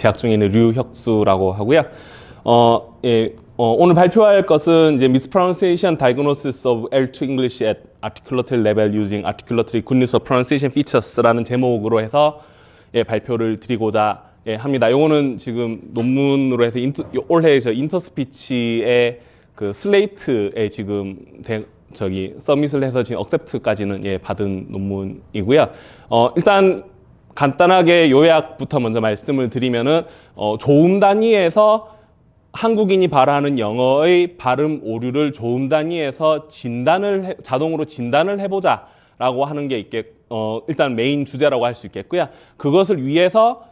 재학 중에 있는 류혁수라고 하고요. 오늘 발표할 것은 이제 Mispronunciation Diagnosis of L2 English at Articulatory Level Using Articulatory Goodness of Pronunciation Features라는 제목으로 해서 발표를 드리고자 합니다. 요거는 지금 논문으로 해서 올해 저 인터스피치의 그 슬레이트에 지금 서밋을 해서 지금 억셉트까지는 받은 논문이고요. 일단 간단하게 요약부터 먼저 말씀을 드리면은 조음 단위에서 한국인이 발화하는 영어의 발음 오류를 조음 단위에서 자동으로 진단을 해보자라고 하는 게 일단 메인 주제라고 할 수 있겠고요. 그것을 위해서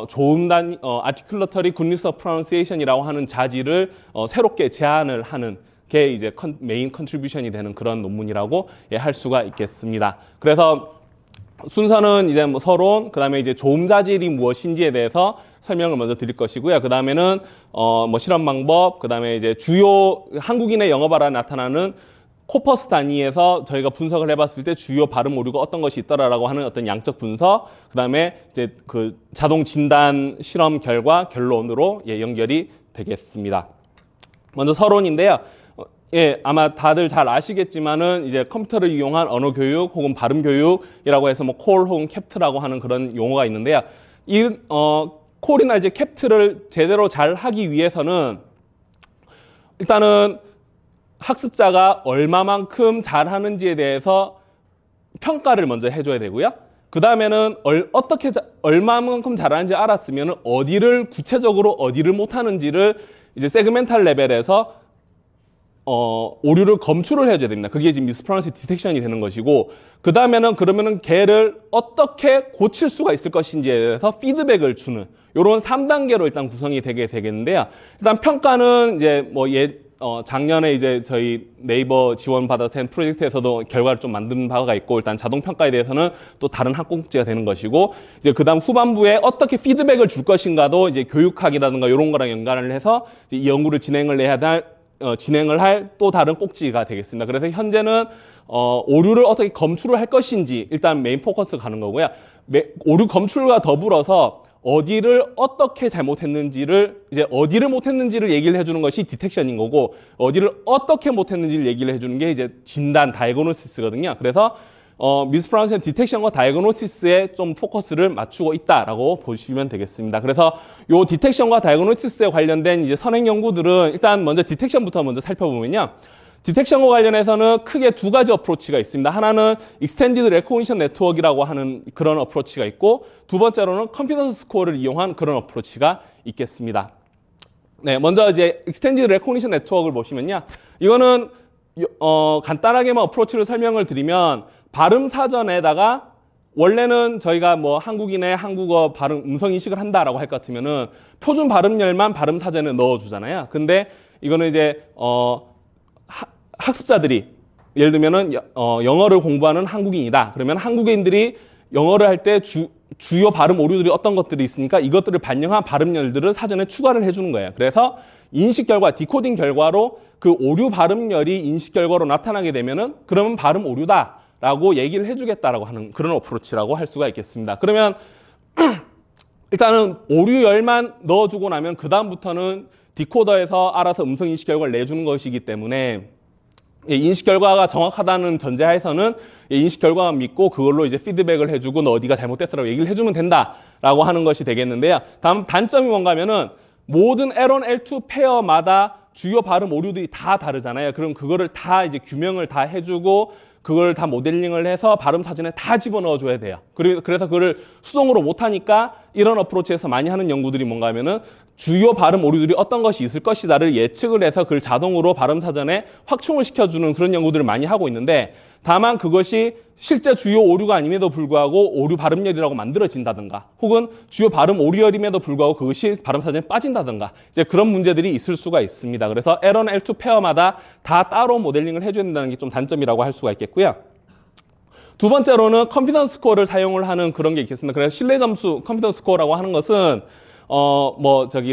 조음 단위 Articulatory Goodness of Pronunciation이라고 하는 자질을 새롭게 제안을 하는 게 이제 메인 컨트리뷰션이 되는 그런 논문이라고 할 수가 있겠습니다. 그래서 순서는 이제 뭐 서론, 그 다음에 이제 조음 자질이 무엇인지에 대해서 설명을 먼저 드릴 것이고요. 그 다음에는 뭐 실험 방법, 그 다음에 이제 주요 한국인의 영어 발화에 나타나는 코퍼스 단위에서 저희가 분석을 해봤을 때 주요 발음 오류가 어떤 것이 있더라라고 하는 어떤 양적 분석, 그 다음에 이제 그 자동 진단 실험 결과 결론으로 연결이 되겠습니다. 먼저 서론인데요. 아마 다들 잘 아시겠지만은 이제 컴퓨터를 이용한 언어 교육 혹은 발음 교육이라고 해서 뭐 콜 혹은 캡트라고 하는 그런 용어가 있는데요. 콜이나 이제 캡트를 제대로 잘 하기 위해서는 일단은 학습자가 얼마만큼 잘하는지에 대해서 평가를 먼저 해줘야 되고요. 그 다음에는 얼마만큼 잘하는지 알았으면 구체적으로 어디를 못하는지를 이제 세그멘탈 레벨에서 오류를 검출을 해줘야 됩니다. 그게 지금 미스프로넌시 디텍션이 되는 것이고, 그 다음에는 그러면은 걔를 어떻게 고칠 수가 있을 것인지에 대해서 피드백을 주는 이런 3단계로 일단 구성이 되겠는데요. 일단 평가는 이제 뭐 작년에 이제 저희 네이버 지원받아서 프로젝트에서도 결과를 좀 만든 바가 있고, 일단 자동 평가에 대해서는 또 다른 학공지가 되는 것이고, 이제 그다음 후반부에 어떻게 피드백을 줄 것인가도 이제 교육학이라든가 이런 거랑 연관을 해서 이 연구를 진행을 할 또 다른 꼭지가 되겠습니다. 그래서 현재는 오류를 어떻게 검출을 할 것인지 일단 메인 포커스 가는 거고요. 오류 검출과 더불어서 어디를 어떻게 잘못했는지를 어디를 못했는지를 얘기를 해주는 것이 디텍션인 거고, 어디를 어떻게 못했는지를 얘기를 해주는 게 이제 진단 다이그노시스거든요. 그래서 미스프로넌시에이션 디텍션과 다이그노시스에 좀 포커스를 맞추고 있다라고 보시면 되겠습니다. 그래서 요 디텍션과 다이그노시스에 관련된 이제 선행 연구들은 일단 먼저 디텍션부터 먼저 살펴보면요. 디텍션과 관련해서는 크게 두 가지 어프로치가 있습니다. 하나는 익스텐디드 레코니션 네트워크라고 하는 그런 어프로치가 있고, 두 번째로는 컨피던스 스코어를 이용한 그런 어프로치가 있겠습니다. 네, 먼저 이제 익스텐디드 레코니션 네트워크를 보시면요. 이거는 간단하게만 어프로치를 설명을 드리면, 발음 사전에다가 원래는 저희가 뭐 한국인의 한국어 발음 음성 인식을 한다라고 할 것 같으면은 표준 발음열만 발음 사전에 넣어주잖아요. 근데 이거는 이제 학습자들이 예를 들면은 영어를 공부하는 한국인이다. 그러면 한국인들이 영어를 할 때 주요 발음 오류들이 어떤 것들이 있으니까 이것들을 반영한 발음열들을 사전에 추가를 해주는 거예요. 그래서 인식 결과, 디코딩 결과로 그 오류 발음열이 인식 결과로 나타나게 되면은 그러면 발음 오류다라고 얘기를 해주겠다라고 하는 그런 어프로치라고 할 수가 있겠습니다. 그러면 일단은 오류열만 넣어주고 나면 그 다음부터는 디코더에서 알아서 음성 인식 결과를 내주는 것이기 때문에 인식 결과가 정확하다는 전제하에서는 인식 결과만 믿고 그걸로 이제 피드백을 해주고 너 어디가 잘못됐어라고 얘기를 해주면 된다라고 하는 것이 되겠는데요. 다음 단점이 뭔가 하면은 모든 L1, L2 페어마다 주요 발음 오류들이 다 다르잖아요. 그럼 그거를 다 이제 규명을 다 해주고 그걸 다 모델링을 해서 발음 사전에 다 집어넣어 줘야 돼요. 그래서 그걸 수동으로 못하니까 이런 어프로치에서 많이 하는 연구들이 뭔가 하면은 주요 발음 오류들이 어떤 것이 있을 것이다를 예측을 해서 그걸 자동으로 발음 사전에 확충을 시켜주는 그런 연구들을 많이 하고 있는데, 다만 그것이 실제 주요 오류가 아님에도 불구하고 오류 발음열이라고 만들어진다든가 혹은 주요 발음 오류열임에도 불구하고 그것이 발음 사전에 빠진다든가 이제 그런 문제들이 있을 수가 있습니다. 그래서 L1, L2 페어마다 다 따로 모델링을 해줘야 된다는 게 좀 단점이라고 할 수가 있겠고요. 두 번째로는 컨피던스 스코어를 사용을 하는 그런 게 있겠습니다. 그래서 신뢰 점수 컨피던스 스코어라고 하는 것은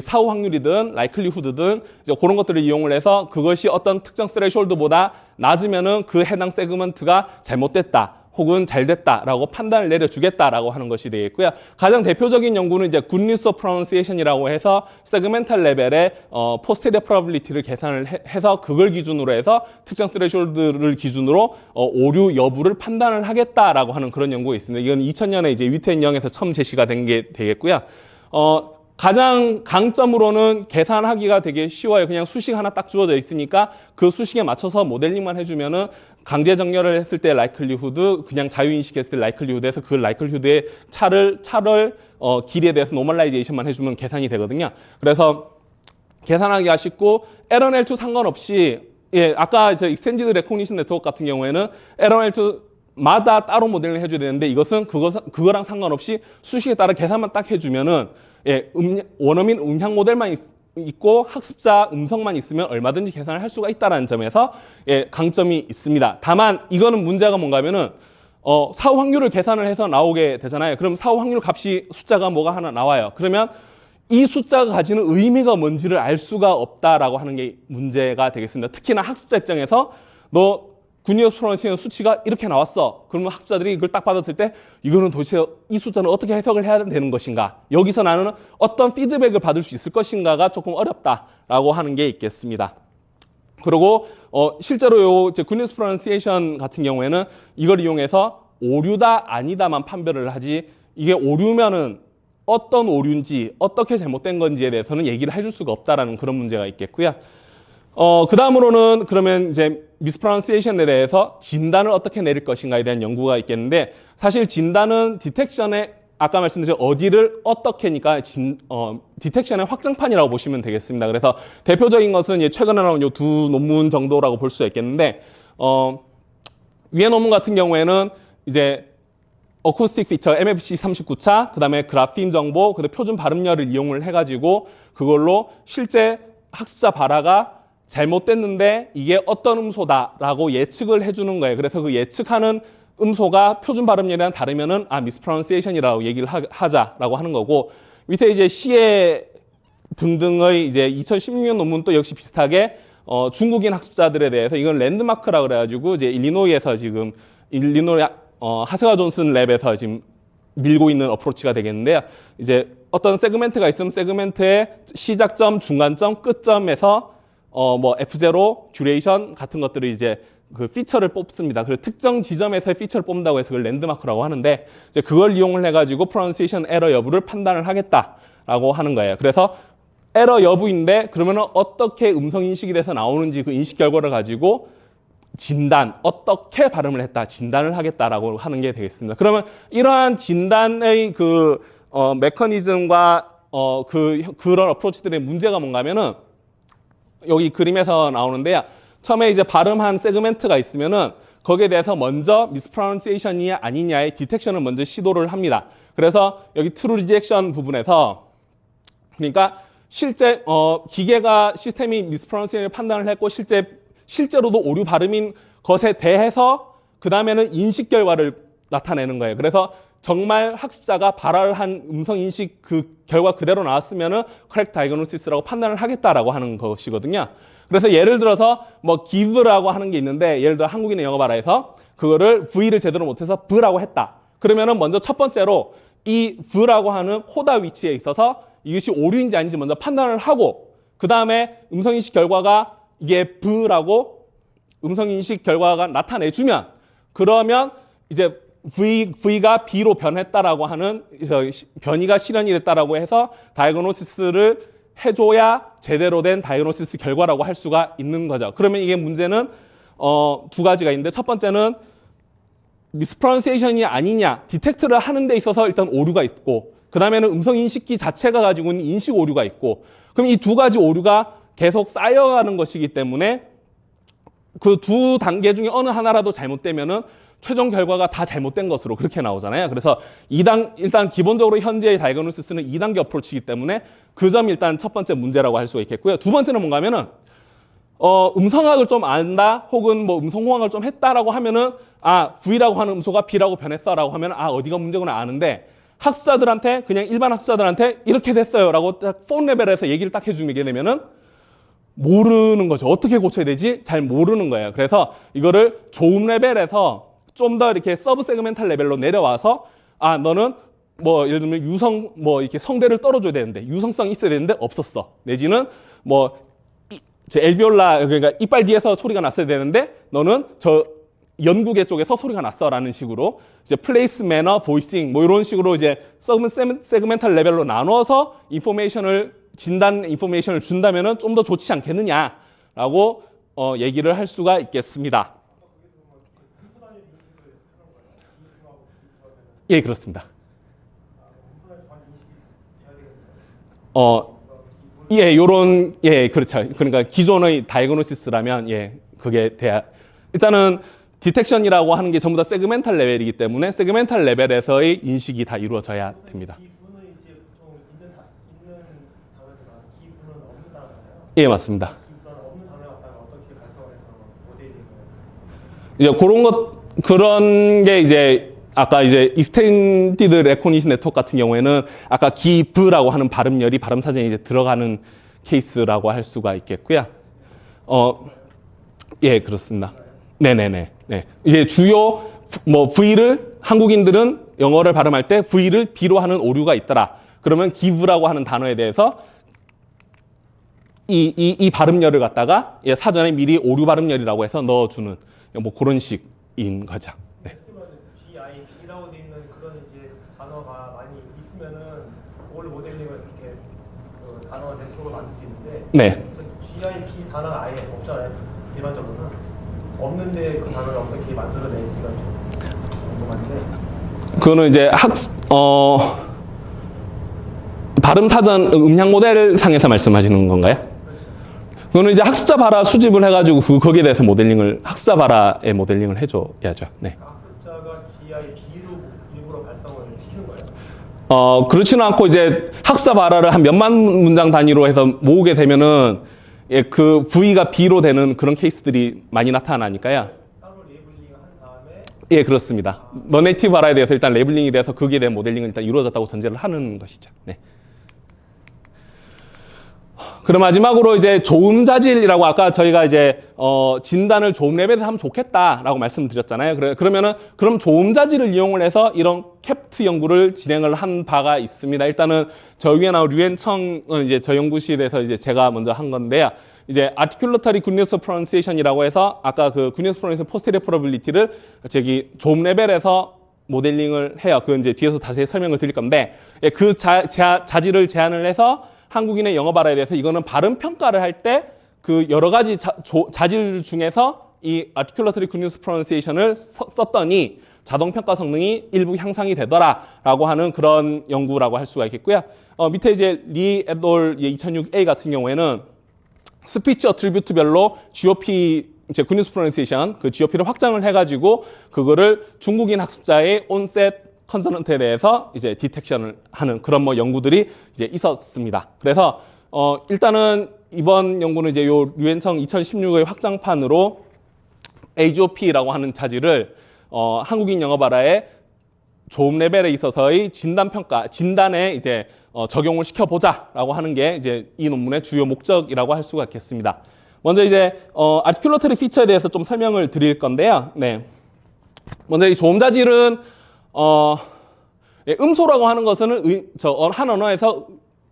사후 확률이든 라이클리후드든 이제 그런 것들을 이용을 해서 그것이 어떤 특정 스레숄드보다 낮으면은 그 해당 세그먼트가 잘못됐다. 혹은 잘 됐다라고 판단을 내려주겠다라고 하는 것이 되겠고요. 가장 대표적인 연구는 이제 Goodness of Pronunciation이라고 해서 세그멘탈 레벨의 posterior probability를 계산을 해서 그걸 기준으로 해서 특정 threshold를 기준으로 오류 여부를 판단을 하겠다라고 하는 그런 연구가 있습니다. 이건 2000년에 이제 위트앤 영에서 처음 제시가 된 게 되겠고요. 가장 강점으로는 계산하기가 되게 쉬워요. 그냥 수식 하나 딱 주어져 있으니까 그 수식에 맞춰서 모델링만 해주면은 강제 정렬을 했을 때 likelihood, 그냥 자유인식했을 때 likelihood에서 그 likelihood의 차를 길이에 대해서 normalization만 해주면 계산이 되거든요. 그래서 계산하기가 쉽고 LNL2 상관없이 아까 저 extended recognition network 같은 경우에는 LNL2 마다 따로 모델링을 해줘야 되는데 이것은 그거랑 상관없이 수식에 따라 계산만 딱 해주면은 원어민 음향 모델만 있고 학습자 음성만 있으면 얼마든지 계산을 할 수가 있다는 점에서 강점이 있습니다. 다만 이거는 문제가 뭔가 하면은 사후 확률을 계산을 해서 나오게 되잖아요. 그럼 사후 확률 값이 숫자가 뭐가 하나 나와요. 그러면 이 숫자가 가지는 의미가 뭔지를 알 수가 없다라고 하는 게 문제가 되겠습니다. 특히나 학습자 입장에서 너 Goodness of Pronunciation 수치가 이렇게 나왔어. 그러면 학습자들이 이걸 딱 받았을 때 이거는 도대체 이 숫자는 어떻게 해석을 해야 되는 것인가? 여기서 나는 어떤 피드백을 받을 수 있을 것인가가 조금 어렵다라고 하는 게 있겠습니다. 그리고 실제로 요 Goodness of Pronunciation 같은 경우에는 이걸 이용해서 오류다 아니다만 판별을 하지 이게 오류면은 어떤 오류인지 어떻게 잘못된 건지에 대해서는 얘기를 해줄 수가 없다라는 그런 문제가 있겠고요. 그 다음으로는 그러면 이제 미스프로넌시에이션에 대해서 진단을 어떻게 내릴 것인가에 대한 연구가 있겠는데 사실 진단은 디텍션에 아까 말씀드린 어디를 어떻게니까 디텍션의 확장판이라고 보시면 되겠습니다. 그래서 대표적인 것은 최근에 나온 요 두 논문 정도라고 볼 수가 있겠는데 위에 논문 같은 경우에는 이제 어쿠스틱 피처 MFC 39차 그다음에 그래핀 정보 그다음에 표준 발음열을 이용을 해가지고 그걸로 실제 학습자 발화가 잘못됐는데 이게 어떤 음소다라고 예측을 해주는 거예요. 그래서 그 예측하는 음소가 표준 발음열이랑 다르면은 미스프로넌시에이션이라고 얘기를 하자라고 하는 거고 밑에 이제 시에 등등의 이제 2016년 논문도 역시 비슷하게 중국인 학습자들에 대해서 이건 랜드마크라고 그래가지고 이제 일리노이에서 지금 일리노이 하세와 존슨 랩에서 지금 밀고 있는 어프로치가 되겠는데요. 이제 어떤 세그멘트가 있으면 세그멘트의 시작점, 중간점, 끝점에서 뭐 F0, 듀레이션 같은 것들을 이제 그 피처를 뽑습니다. 그리고 특정 지점에서의 피처를 뽑는다고 해서 그걸 랜드마크라고 하는데 이제 그걸 이용을 해가지고 프로넌시에이션 에러 여부를 판단을 하겠다라고 하는 거예요. 그래서 에러 여부인데 그러면 어떻게 음성 인식이 돼서 나오는지 그 인식 결과를 가지고 진단, 어떻게 발음을 했다, 진단을 하겠다라고 하는 게 되겠습니다. 그러면 이러한 진단의 그 메커니즘과 그런 어프로치들의 문제가 뭔가 하면은 여기 그림에서 나오는데요. 처음에 이제 발음한 세그멘트가 있으면은 거기에 대해서 먼저 미스프로넌시에이션이 아니냐의 디텍션을 먼저 시도를 합니다. 그래서 여기 트루 리젝션 부분에서 그러니까 실제 기계가 시스템이 미스프로넌시에이션을 판단을 했고 실제로도 오류 발음인 것에 대해서 그 다음에는 인식 결과를 나타내는 거예요. 그래서 정말 학습자가 발화를 한 음성 인식 그 결과 그대로 나왔으면은 correct diagnosis라고 판단을 하겠다라고 하는 것이거든요. 그래서 예를 들어서 뭐 give라고 하는 게 있는데 예를 들어 한국인의 영어 발화에서 그거를 V를 제대로 못해서 V라고 했다. 그러면은 먼저 첫 번째로 이 V라고 하는 코다 위치에 있어서 이것이 오류인지 아닌지 먼저 판단을 하고 그 다음에 음성 인식 결과가 이게 V라고 음성 인식 결과가 나타내주면 그러면 이제 V가 B로 변했다라고 하는 변이가 실현이 됐다라고 해서 다이그노시스를 해줘야 제대로 된 다이그노시스 결과라고 할 수가 있는 거죠. 그러면 이게 문제는 두 가지가 있는데 첫 번째는 미스프로넌시에이션이 아니냐 디텍트를 하는 데 있어서 일단 오류가 있고 그 다음에는 음성 인식기 자체가 가지고 있는 인식 오류가 있고 그럼 이 두 가지 오류가 계속 쌓여가는 것이기 때문에 그 두 단계 중에 어느 하나라도 잘못되면은 최종 결과가 다 잘못된 것으로 그렇게 나오잖아요. 그래서 일단 기본적으로 현재의 다이그노시스는 2단계 어프로치이기 때문에 그 점이 일단 첫 번째 문제라고 할 수가 있겠고요. 두 번째는 뭔가 하면은 음성학을 좀 안다 혹은 뭐 음성호응을 좀 했다라고 하면은 V라고 하는 음소가 B라고 변했어라고 하면 어디가 문제구나 아는데 학습자들한테 그냥 일반 학습자들한테 이렇게 됐어요라고 딱 폰 레벨에서 얘기를 딱 해주게 되면은 모르는 거죠. 어떻게 고쳐야 되지? 잘 모르는 거예요. 그래서 이거를 좋은 레벨에서 좀 더 이렇게 서브 세그멘탈 레벨로 내려와서 아 너는 뭐 예를 들면 유성 뭐 이렇게 성대를 떨어줘야 되는데 유성성이 있어야 되는데 없었어. 내지는 뭐 엘비올라 그러니까 이빨 뒤에서 소리가 났어야 되는데 너는 저 연구계 쪽에서 소리가 났어라는 식으로 이제 플레이스 매너 보이싱 뭐 이런 식으로 이제 서브 세그멘탈 레벨로 나눠서 진단 인포메이션을 준다면은 좀 더 좋지 않겠느냐라고 얘기를 할 수가 있겠습니다. 예, 그렇습니다. 예, 요런, 예, 그렇죠. 그러니까 기존의 다이그노시스라면, 예, 그게 돼야, 일단은 디텍션이라고 하는 게 전부 다 세그멘탈 레벨이기 때문에 세그멘탈 레벨에서의 인식이 다 이루어져야 됩니다. 기분은 이제 보통 있는 단어지만 기분은 없는 단어잖아요. 예, 맞습니다. 기분은 없는 단어를 갖다가 어떻게 발성해서 모델링을 이제 그런 게 이제 아까 이제 익스텐디드 레코니션 네트워크 같은 경우에는 아까 기브라고 하는 발음열이 발음 사전에 이제 들어가는 케이스라고 할 수가 있겠고요. 예, 그렇습니다. 네네네. 네. 이제 주요 뭐 V를 한국인들은 영어를 발음할 때 V를 B로 하는 오류가 있더라. 그러면 give라고 하는 단어에 대해서 이 발음열을 갖다가 예, 사전에 미리 오류 발음열이라고 해서 넣어주는 뭐 그런 식인 거죠. 네. GIP라고 돼 있는 그런 이제 단어가 많이 있으면은 그걸 모델링을 이렇게 그 단어 네트워크를 만들 수 있는데 네. GIP 단어가 아예 없잖아요. 일반적으로는 없는데 그 단어를 어떻게 만들어낼지가 좀 궁금한데. 그거는 이제 발음 사전 음량 모델 상에서 말씀하시는 건가요? 그렇죠. 그거는 이제 학습자 발화 수집을 해가지고 거기에 대해서 학습자 발화의 모델링을 해줘야죠. 네. 학습자가 GIP로 일부러 발성을 시키는 거예요? 그렇지는 않고 이제 학습자 발화를 한 몇만 문장 단위로 해서 모으게 되면은 예, 그 V가 B로 되는 그런 케이스들이 많이 나타나니까요. 따로 레이블링을 한 다음에 예, 그렇습니다. 너네이티브 발화에 대해서 일단 레이블링이 돼서 거기에 대한 모델링은 일단 이루어졌다고 전제를 하는 것이죠. 네. 그럼 마지막으로 이제 조음 자질이라고 아까 저희가 이제 진단을 조음 레벨에서 하면 좋겠다라고 말씀드렸잖아요. 그럼 조음 자질을 이용을 해서 이런 캡트 연구를 진행을 한 바가 있습니다. 일단은 저위에 나온 류엔청은 이제 저 연구실에서 이제 제가 먼저 한 건데요. 이제 articulatory goodness of pronunciation이라고 해서 아까 그 goodness pronunciation posterior probability를 저기 조음 레벨에서 모델링을 해요. 그 이제 뒤에서 다시 설명을 드릴 건데 그 자질을 제안을 해서 한국인의 영어 발화에 대해서 이거는 발음 평가를 할 때 그 여러 가지 자질 중에서 이 articulatory goodness pronunciation을 썼더니 자동 평가 성능이 일부 향상이 되더라라고 하는 그런 연구라고 할 수가 있겠고요. 밑에 이제 리 에돌 2006A 같은 경우에는 스피치 어트리뷰트별로 GOP 이제 goodness pronunciation 그 GOP를 확장을 해가지고 그거를 중국인 학습자의 온셋 컨서넌트에 대해서 이제 디텍션을 하는 그런 뭐 연구들이 이제 있었습니다. 그래서 일단은 이번 연구는 이제 요 류엔청 2016의 확장판으로 AGOP라고 하는 자질을 한국인 영어 발화의 조음 레벨에 있어서의 진단에 이제 적용을 시켜보자라고 하는 게 이제 이 논문의 주요 목적이라고 할 수가 있겠습니다. 먼저 이제 articulatory feature에 대해서 좀 설명을 드릴 건데요. 네. 먼저 이 조음 자질은 음소라고 하는 것은 한 언어에서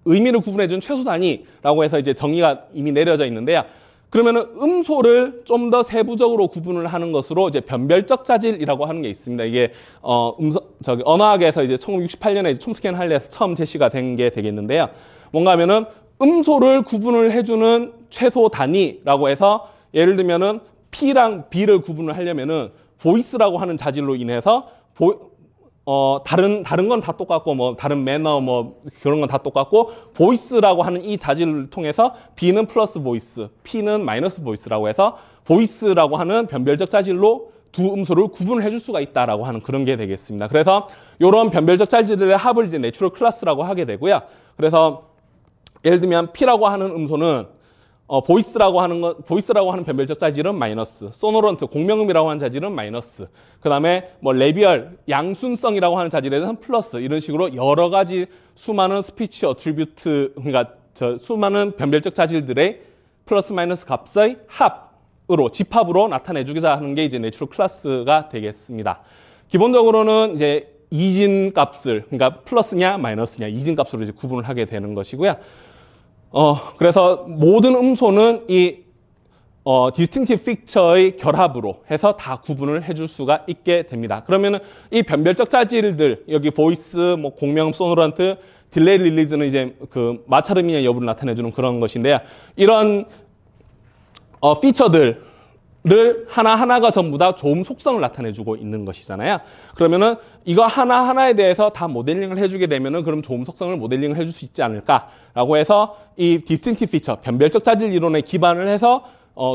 의미를 구분해준 최소 단위라고 해서 이제 정의가 이미 내려져 있는데요. 그러면은 음소를 좀 더 세부적으로 구분을 하는 것으로 이제 변별적 자질이라고 하는 게 있습니다. 이게 언어학에서 이제 1968년에 촘스키 할레에서 처음 제시가 된 게 되겠는데요. 뭔가 하면은 음소를 구분을 해주는 최소 단위라고 해서 예를 들면은 P랑 B를 구분을 하려면은 보이스라고 하는 자질로 인해서 다른 건 다 똑같고 뭐 다른 매너 뭐 그런 건 다 똑같고 보이스라고 하는 이 자질을 통해서 B는 플러스 보이스, P는 마이너스 보이스라고 해서 보이스라고 하는 변별적 자질로 두 음소를 구분을 해줄 수가 있다라고 하는 그런 게 되겠습니다. 그래서 이런 변별적 자질들의 합을 이제 내추럴 클래스라고 하게 되고요. 그래서 예를 들면 P라고 하는 음소는 보이스라고 하는 변별적 자질은 마이너스, 소노런트, 공명음이라고 하는 자질은 마이너스, 그 다음에 뭐 레비얼, 양순성이라고 하는 자질에 대해서는 플러스, 이런 식으로 여러 가지 수많은 스피치 어트리뷰트, 그러니까 수많은 변별적 자질들의 플러스 마이너스 값의 합, 집합으로 나타내주고자 하는 게 이제 내추럴 클래스가 되겠습니다. 기본적으로는 이제 이진 값을, 그러니까 플러스냐 마이너스냐 이진 값으로 이제 구분을 하게 되는 것이고요. 그래서 모든 음소는 이 distinctive feature의 결합으로 해서 다 구분을 해줄 수가 있게 됩니다. 그러면은 이 변별적 자질들, 여기 voice, 뭐 공명, sonorant, delay release는 이제 그 마찰음이냐 여부를 나타내주는 그런 것인데요. 이런 피처들을 하나하나가 전부 다 조음 속성을 나타내주고 있는 것이잖아요. 그러면은 이거 하나하나에 대해서 다 모델링을 해주게 되면은 그럼 조음 속성을 모델링을 해줄 수 있지 않을까라고 해서 이 distinctive feature, 변별적 자질 이론에 기반을 해서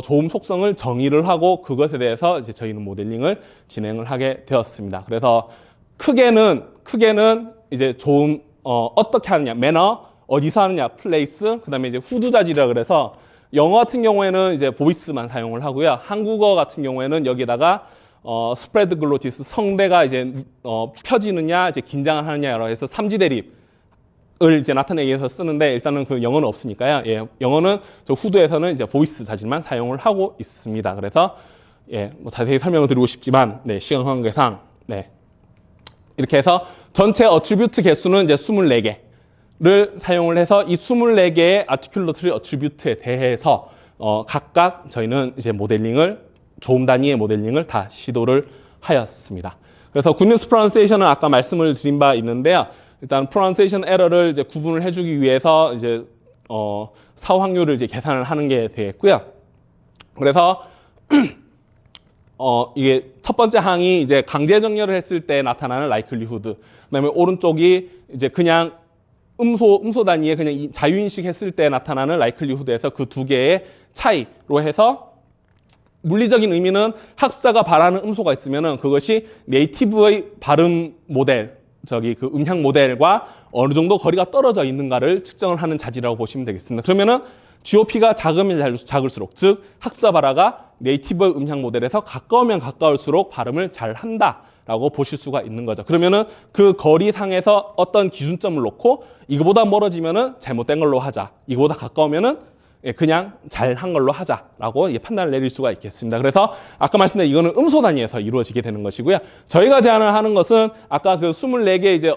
조음 속성을 정의를 하고 그것에 대해서 이제 저희는 모델링을 진행을 하게 되었습니다. 그래서 크게는 이제 조음 어떻게 하느냐, 매너, 어디서 하느냐, 플레이스, 그다음에 이제 후두 자질이라 그래서 영어 같은 경우에는 이제 보이스만 사용을 하고요. 한국어 같은 경우에는 여기다가 스프레드 글로티스, 성대가 이제 펴지느냐, 이제 긴장을 하느냐로 해서 삼지 대립을 이제 나타내기 위해서 쓰는데 일단은 그 영어는 없으니까요. 예, 영어는 저 후두에서는 이제 보이스 자질만 사용을 하고 있습니다. 그래서 예, 뭐 자세히 설명을 드리고 싶지만 네, 시간 관계상 네. 이렇게 해서 전체 어트리뷰트 개수는 이제 24개를 사용을 해서 이 24개의 아티큘러터리 어트리뷰트에 대해서 각각 저희는 이제 모델링을 조음 단위의 모델링을 다 시도를 하였습니다. 그래서 굿뉴스 프로넌세이션은 아까 말씀을 드린 바 있는데요. 일단 프로넌세이션 에러를 이제 구분을 해주기 위해서 이제 사후 확률을 이제 계산을 하는 게 되겠고요. 그래서 이게 첫 번째 항이 이제 강제 정렬을 했을 때 나타나는 likelihood. 그다음에 오른쪽이 이제 그냥 음소 단위에 그냥 자유인식 했을 때 나타나는 likelihood에서 그 두 개의 차이로 해서 물리적인 의미는 학사가 바라는 음소가 있으면은 그것이 네이티브의 발음 모델, 그 음향 모델과 어느 정도 거리가 떨어져 있는가를 측정을 하는 자질이라고 보시면 되겠습니다. 그러면은 GOP가 작으면 작을수록, 즉 학사 발화가 네이티브 음향 모델에서 가까우면 가까울수록 발음을 잘 한다라고 보실 수가 있는 거죠. 그러면은 그 거리상에서 어떤 기준점을 놓고 이거보다 멀어지면은 잘못된 걸로 하자. 이거보다 가까우면은 그냥 잘한 걸로 하자라고 판단을 내릴 수가 있겠습니다. 그래서 아까 말씀드린 이거는 음소 단위에서 이루어지게 되는 것이고요. 저희가 제안을 하는 것은 아까 그 24개 이제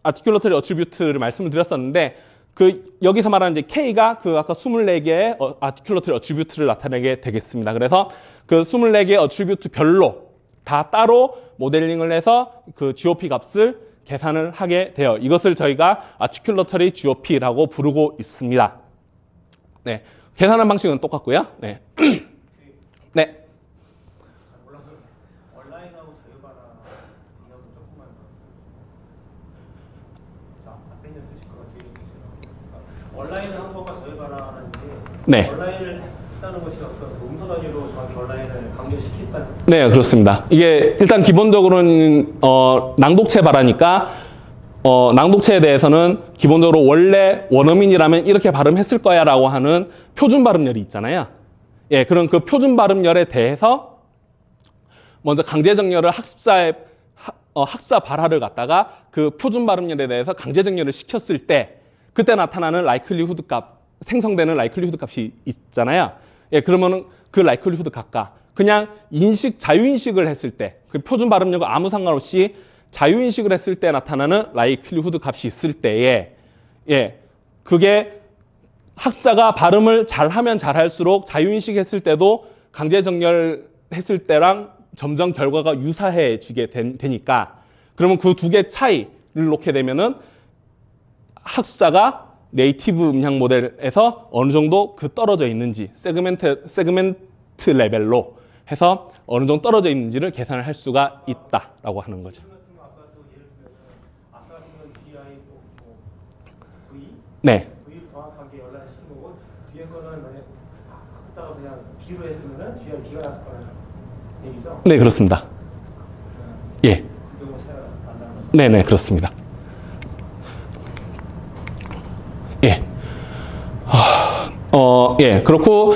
아티큘러터리 어트리뷰트를 말씀을 드렸었는데 그 여기서 말하는 이제 K가 그 아까 24개의 아티큘러터리 어트리뷰트를 나타내게 되겠습니다. 그래서 그 24개의 어트리뷰트 별로 다 따로 모델링을 해서 그 GOP 값을 계산을 하게 돼요. 이것을 저희가 아티큘러터리 GOP라고 부르고 있습니다. 네, 계산한 방식은 똑같고요. 네. 네. 몰라서 온라인하고 자유발화 이하고 조금만 더. 자, 앞에 있는 쓰실 것 같아요. 온라인을 한 거가 자유발화라는 게 네. 온라인을 했다는 것이 어떤 음소 단위로 정확히 온라인을 강조시켰다는. 네, 그렇습니다. 이게 일단 기본적으로는 낭독체 발화니까 낭독체에 대해서는 기본적으로 원래 원어민이라면 이렇게 발음했을 거야 라고 하는 표준 발음열이 있잖아요. 예, 그런 그 표준 발음열에 대해서 먼저 강제 정렬을 학습자 발화를 갖다가 그 표준 발음열에 대해서 강제 정렬을 시켰을 때 그때 나타나는 likelihood 값, 생성되는 likelihood 값이 있잖아요. 예, 그러면은 그 likelihood 값과 그냥 자유인식을 했을 때 그 표준 발음열과 아무 상관없이 자유인식을 했을 때 나타나는 likelihood 값이 있을 때에 예, 그게 학자가 발음을 잘하면 잘할수록 자유인식했을 때도 강제 정렬했을 때랑 점점 결과가 유사해지게 되니까 그러면 그 두 개 차이를 놓게 되면은 학자가 네이티브 음향 모델에서 어느 정도 그 떨어져 있는지 세그멘트 레벨로 해서 어느 정도 떨어져 있는지를 계산을 할 수가 있다라고 하는 거죠. 네. V를 정확하게 연락시킨 거고 뒤에 거는 만약 학습자가 그냥 B로 했으면은 뒤에 B가 났을 거라는 얘기죠? 네, 그렇습니다. 예. 그 정도 차이가 난다는 거죠? 네네, 그렇습니다. 예. 예, 그렇고,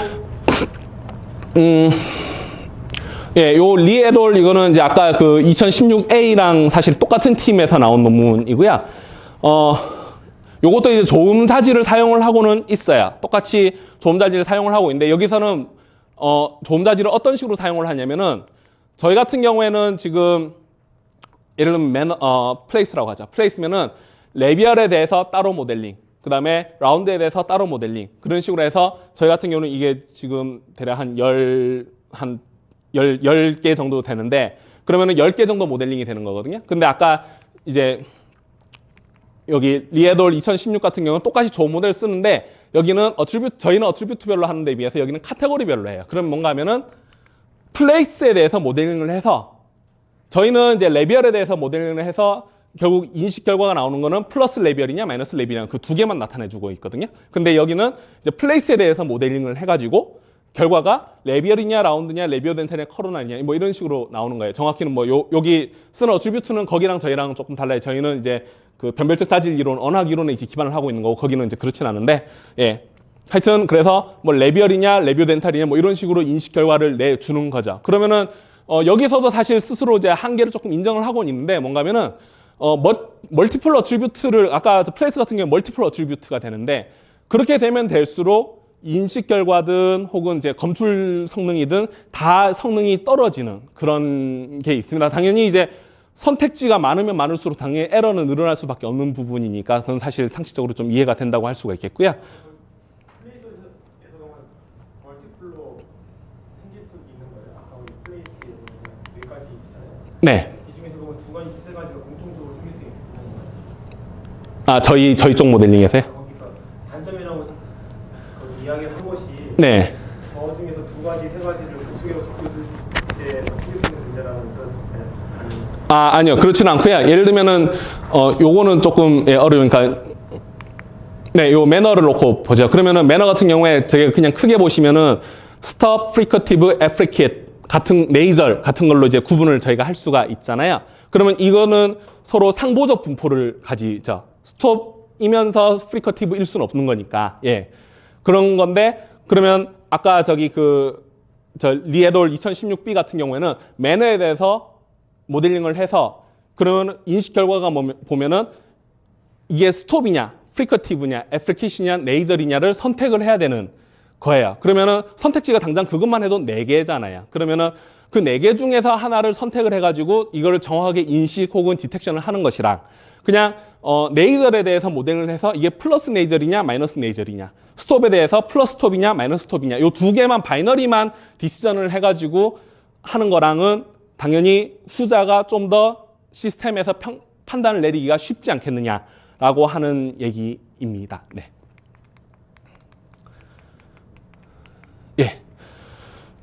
예, 요 리 에돌 이거는 이제 아까 그 2016A랑 사실 똑같은 팀에서 나온 논문이고요. 요것도 이제 조음 자질을 사용을 하고는 있어요. 똑같이 조음 자질을 사용을 하고 있는데 여기서는 조음자질을 어떤 식으로 사용을 하냐면은 저희 같은 경우에는 지금 예를 들면 플레이스라고 하죠. 플레이스면은 레비얼에 대해서 따로 모델링, 그 다음에 라운드에 대해서 따로 모델링, 그런 식으로 해서 저희 같은 경우는 이게 지금 대략 한 10개 정도 되는데, 그러면은 10개 정도 모델링이 되는 거거든요. 근데 아까 이제 여기 리에돌 2016 같은 경우는 똑같이 좋은 모델을 쓰는데, 여기는 저희는 어트리뷰트별로 하는 데 비해서 여기는 카테고리별로 해요. 그럼 뭔가 하면은 플레이스에 대해서 모델링을 해서, 저희는 이제 레비얼에 대해서 모델링을 해서 결국 인식 결과가 나오는 거는 플러스 레비얼이냐 마이너스 레비얼이냐 그 두 개만 나타내주고 있거든요. 근데 여기는 이제 플레이스에 대해서 모델링을 해가지고 결과가 레비얼이냐 라운드냐 레비얼 덴탈이냐 커로나냐 뭐 이런 식으로 나오는 거예요. 정확히는 뭐 여기 쓰는 어트리뷰트는 거기랑 저희랑 조금 달라요. 저희는 이제 그 변별적 자질 이론, 언학 이론에 이제 기반을 하고 있는 거고, 거기는 이제 그렇진 않은데, 예. 하여튼 그래서 뭐 레비얼이냐 레비얼 덴탈이냐 뭐 이런 식으로 인식 결과를 내주는 거죠. 그러면은 여기서도 사실 스스로 이제 한계를 조금 인정을 하고 있는데, 뭔가면은 멀티플 어트리뷰트를, 아까 플레이스 같은 경우는 멀티플 어트리뷰트가 되는데, 그렇게 되면 될수록 인식 결과든 혹은 이제 검출 성능이든 다 성능이 떨어지는 그런 게 있습니다. 당연히 이제 선택지가 많으면 많을수록 당연히 에러는 늘어날 수밖에 없는 부분이니까 그건 사실 상식적으로 좀 이해가 된다고 할 수가 있겠고요. 플레이스에서 멀티플로 생길 수 있는 거예요. 아까 우리 플레이스에 네 가지 있잖아요. 네. 이 중에서 그러면 두 가지, 세 가지가 공통적으로 생길 수 있는 거예요. 아, 저희 쪽 모델링에서요? 거기서 단점이라고 이야기를 한 것이, 네. 저 중에서 두 가지, 세 가지를 복수계로 갖고 있을 때 생길 수 있는 문제라는 건 아니요. 그렇지는 않고요. 예를 들면은 요거는 조금 어려우니까, 네, 요 매너를 놓고 보죠. 그러면은 매너 같은 경우에 저게 그냥 크게 보시면은 stop, fricative, affricate 같은 네이절 같은 걸로 이제 구분을 저희가 할 수가 있잖아요. 그러면 이거는 서로 상보적 분포를 가지죠. stop이면서 fricative일 수는 없는 거니까, 예, 그런 건데, 그러면 아까 저기 리에돌 2016B 같은 경우에는 매너에 대해서 모델링을 해서, 그러면 인식 결과가 보면은 이게 스톱이냐, 프리커티브냐, 애플리케이션이냐, 네이저이냐를 선택을 해야 되는 거예요. 그러면은 선택지가 당장 그것만 해도 4개잖아요. 그러면은 그 4개 중에서 하나를 선택을 해가지고 이거를 정확하게 인식 혹은 디텍션을 하는 것이랑, 그냥 네이저에 대해서 모델링을 해서 이게 플러스 네이저이냐, 마이너스 네이저이냐, 스톱에 대해서 플러스 스톱이냐, 마이너스 스톱이냐, 요 두 개만 바이너리만 디시전을 해가지고 하는 거랑은 당연히 후자가 좀 더 시스템에서 판단을 내리기가 쉽지 않겠느냐라고 하는 얘기입니다. 네. 예.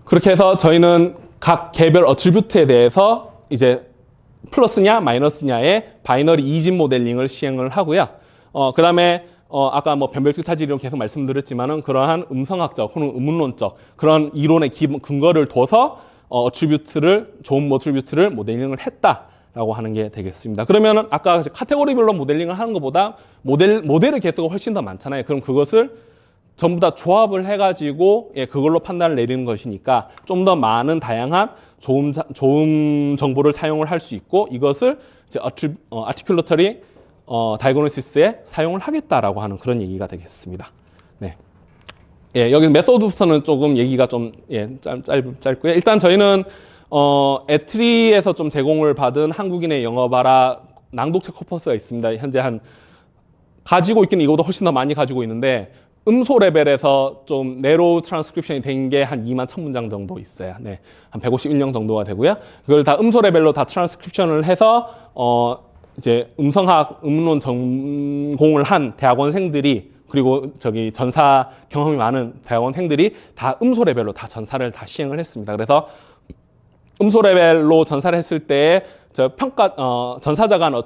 그렇게 해서 저희는 각 개별 어트리뷰트에 대해서 이제 플러스냐 마이너스냐의 바이너리 이진 모델링을 시행을 하고요. 그 다음에 아까 뭐 변별적 차질 이론 계속 말씀드렸지만은 그러한 음성학적 혹은 의문론적 그런 이론의 근거를 둬서 좋은 어트리뷰트를 모델링을 했다라고 하는 게 되겠습니다. 그러면은 아까 카테고리별로 모델링을 하는 것보다 모델의 개수가 훨씬 더 많잖아요. 그럼 그것을 전부 다 조합을 해가지고 그걸로 판단을 내리는 것이니까 좀 더 많은 다양한 좋은 정보를 사용을 할 수 있고, 이것을 이제 아티큘러터리 다이그노시스에 사용을 하겠다라고 하는 그런 얘기가 되겠습니다. 네. 예, 여기 메소드부터는 조금 얘기가 좀 짧고요. 일단 저희는 에트리에서 좀 제공을 받은 한국인의 영어봐라 낭독책 코퍼스가 있습니다. 현재 가지고 있기는 이거보다 훨씬 더 많이 가지고 있는데, 음소 레벨에서 좀 네로우 트랜스크립션이 된 게 한 2만 1000문장 정도 있어요. 네, 한 151령 정도가 되고요. 그걸 다 음소 레벨로 다 트랜스크립션을 해서 이제 음성학, 음론 전공을 한 대학원생들이, 그리고 저기 전사 경험이 많은 대학원생들이 다 음소 레벨로 다 전사를 다 시행을 했습니다. 그래서 음소 레벨로 전사를 했을 때 전사자 간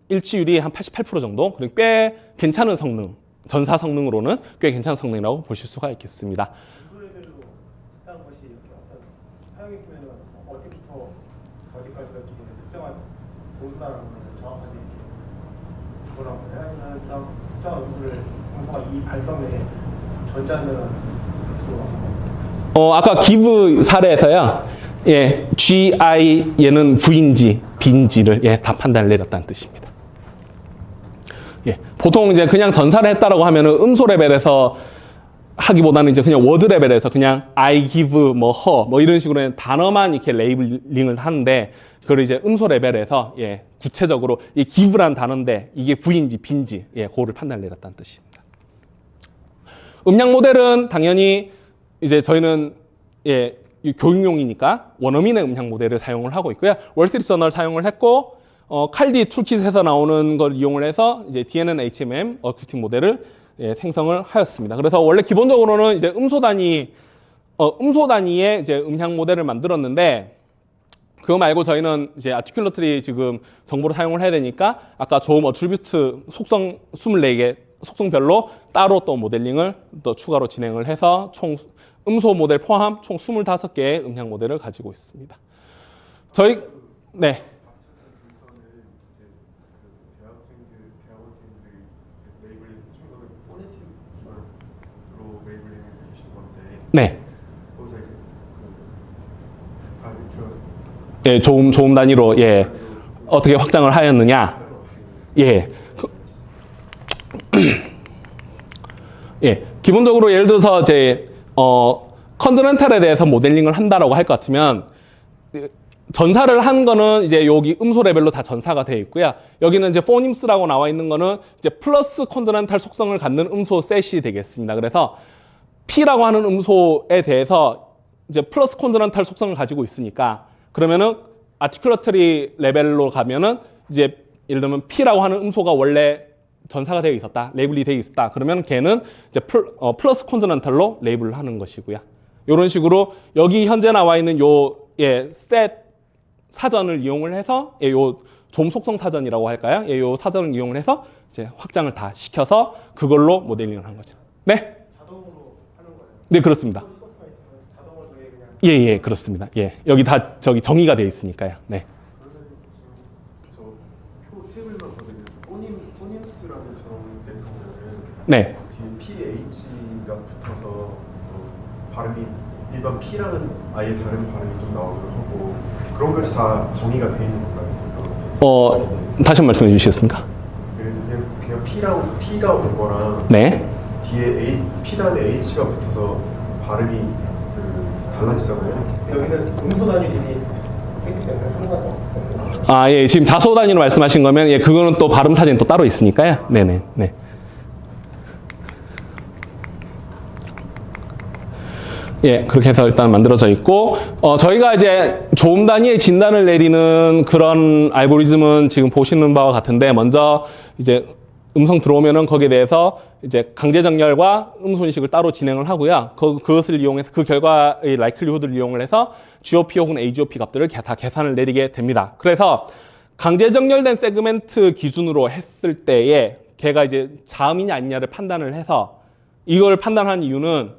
일치율이 한 88% 정도, 그리고 꽤 괜찮은 성능, 전사 성능으로는 꽤 괜찮은 성능이라고 보실 수가 있겠습니다. 음소 레벨로 했다는 것이 이렇게 어떤 사용이 있으면 어디부터 어디까지가 특정한 동사라는 걸 정확하게 구분하고 해야 하는 특정한 음소가 이 발성에 전자는 뜻으로 아까 give 사례에서요. 예, GI 얘는 V인지 B인지를 다 판단을 내렸다는 뜻입니다. 예, 보통 이제 그냥 전사를 했다라고 하면은 음소 레벨에서 하기보다는 이제 그냥 워드 레벨에서 그냥 I give 뭐 her 뭐 이런 식으로 단어만 이렇게 레이블링을 하는데 그걸 이제 음소 레벨에서 예, 구체적으로 이 give란 단어인데 이게 V인지 B인지 예, 그거를 판단을 내렸다는 뜻입니다. 음량 모델은 당연히 이제 저희는 예, 교육용이니까 원어민의 음량 모델을 사용을 하고 있고요. 월스트리트저널 사용을 했고 칼디 툴킷에서 나오는 걸 이용을 해서 이제 DNN HMM 어쿠스틱 모델을 예, 생성을 하였습니다. 그래서 원래 기본적으로는 이제 음소 단위의 이제 음향 모델을 만들었는데 그거 말고 저희는 이제 아티큘러트리 지금 정보를 사용을 해야 되니까 아까 조음 어트리뷰트 속성 24개 속성별로 따로 또 모델링을 또 추가로 진행을 해서 총 음소 모델 포함 총 25개의 음향 모델을 가지고 있습니다. 저희 네. 네. 예, 조음 단위로 예 어떻게 확장을 하였느냐? 예. 예, 기본적으로 예를 들어서 이제 컨티넨탈에 대해서 모델링을 한다라고 할 것 같으면 전사를 한 거는 이제 여기 음소 레벨로 다 전사가 되어 있고요. 여기는 이제 포님스라고 나와 있는 거는 이제 플러스 컨티넨탈 속성을 갖는 음소 셋이 되겠습니다. 그래서 P라고 하는 음소에 대해서 이제 플러스 컨티넨탈 속성을 가지고 있으니까 그러면은 아티큘러터리 레벨로 가면은 이제 예를 들면 P라고 하는 음소가 원래 전사가 되어 있었다, 레이블이 되어 있었다. 그러면 걔는 이제 플러스 컨티넨탈로 레이블을 하는 것이고요. 이런 식으로 여기 현재 나와 있는 요 셋 사전을 이용을 해서 요 좀 속성 사전이라고 할까요? 요 사전을 이용을 해서 이제 확장을 다 시켜서 그걸로 모델링을 한 거죠. 네? 자동으로 하는 거예요. 네, 그렇습니다. 자동으로 저희 그냥 예, 그렇습니다. 예, 여기 다 저기 정의가 되어 있으니까요. 네. 그러면 지금 저표 테이블만 보면 포님스라는 저런 데 보면은 네. 뒤에 PH가 붙어서 발음이 일반 P랑은 아예 다른 발음이 좀 나오기도 하고 그런 것이 다 정의가 돼 있는 건가요? 다시 한 번 말씀해 주시겠습니까? 그냥 P가 온 거랑 네. 뒤에 P 다음에 H가 붙어서 발음이 달라지잖아요. 여기는 음소 단위들이 있기 때문에 상관이 없고. 아, 예, 지금 자소 단위로 말씀하신 거면 예, 그거는 또 발음 사진 또 따로 있으니까요. 네네. 네. 예, 그렇게 해서 일단 만들어져 있고, 저희가 이제 조음 단위의 진단을 내리는 그런 알고리즘은 지금 보시는 바와 같은데, 먼저 이제 음성 들어오면은 거기에 대해서 이제 강제 정렬과 음소 인식을 따로 진행을 하고요. 그것을 이용해서 그 결과의 라이클리후드를 이용을 해서 GOP 혹은 AGOP 값들을 다 계산을 내리게 됩니다. 그래서 강제 정렬된 세그멘트 기준으로 했을 때에 걔가 이제 자음이냐 아니냐를 판단을 해서 이걸 판단한 이유는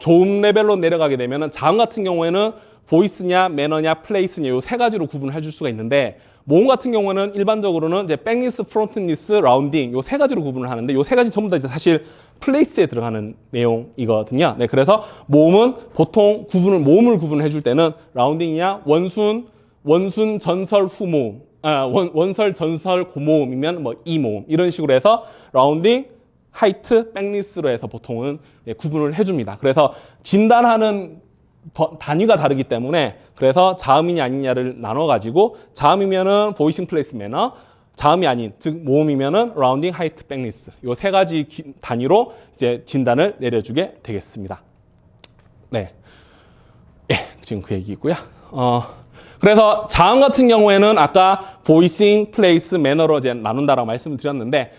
조음 레벨로 내려가게 되면은 자음 같은 경우에는 보이스냐, 매너냐, 플레이스냐 요 세 가지로 구분을 해줄 수가 있는데 모음 같은 경우는 일반적으로는 이제 백리스, 프론트리스, 라운딩 요 세 가지로 구분을 하는데 요 세 가지 전부 다 이제 사실 플레이스에 들어가는 내용이거든요. 네, 그래서 모음은 보통 모음을 구분해 줄 때는 라운딩이냐, 원순 전설 후모음, 원설 전설 고모음이면 뭐 이모음 이런 식으로 해서 라운딩, 하이트, 백리스로 해서 보통은 구분을 해줍니다. 그래서 진단하는 단위가 다르기 때문에 그래서 자음이냐 아니냐를 나눠가지고 자음이면은 보이싱 플레이스 매너, 자음이 아닌 즉 모음이면은 라운딩, 하이트, 백리스 요 세 가지 단위로 이제 진단을 내려주게 되겠습니다. 네, 예, 지금 그 얘기고요. 그래서 자음 같은 경우에는 아까 보이싱, 플레이스, 매너로 이제 나눈다라고 말씀을 드렸는데.